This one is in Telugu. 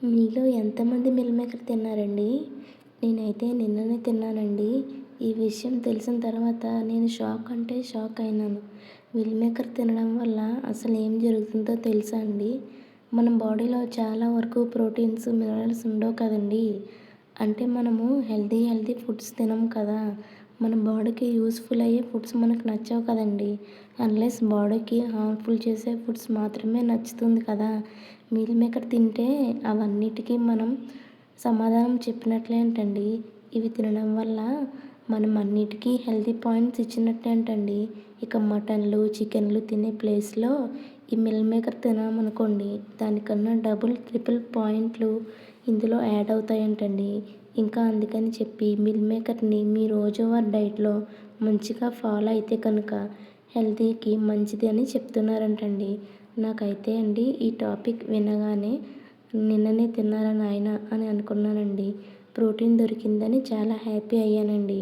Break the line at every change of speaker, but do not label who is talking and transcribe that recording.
మీలో ఎంతమంది మిల్ మేకర్ తిన్నారండి? నేనైతే నిన్ననే తిన్నానండి. ఈ విషయం తెలిసిన తర్వాత నేను షాక్ అంటే షాక్ అయినాను. మిల్ మేకర్ తినడం వల్ల అసలు ఏం జరుగుతుందో తెలుసా అండి? మన బాడీలో చాలా వరకు ప్రోటీన్స్, మినరల్స్ ఉండవు కదండీ! అంటే మనము హెల్తీ ఫుడ్స్ తినం కదా! మన బాడీకి యూజ్‌ఫుల్ అయ్యే ఫుడ్స్ మనకు నచ్చవు కదండీ! అన్‌లెస్ బాడీకి హార్మ్‌ఫుల్ చేసే ఫుడ్స్ మాత్రమే నచ్చుతుంది కదా! మీల్ మేకర్ తింటే అవన్నిటికి మనం సమాధానం చెప్పినట్లేంటండి. ఇవి తినడం వల్ల మనం అన్నిటికీ హెల్తీ పాయింట్స్ ఇచ్చినట్టేంటండి. ఇక మటన్లు, చికెన్లు తినే ప్లేస్‌లో ఈ మిల్ మేకర్ తిన్నామనుకోండి దానికన్నా డబుల్, ట్రిపుల్ పాయింట్లు ఇందులో యాడ్ అవుతాయంటండి. ఇంకా అందుకని చెప్పి మిల్ మేకర్‌ని మీ రోజువారీ డైట్‌లో మంచిగా ఫాలో అయితే కనుక హెల్తీకి మంచిది అని చెప్తున్నారంటండి. నాకైతే అండి ఈ టాపిక్ వినగానే నిన్ననే తిన్నారా నాయనా అని అనుకున్నానండి. ప్రోటీన్ దొరికిందని చాలా హ్యాపీ అయ్యానండి.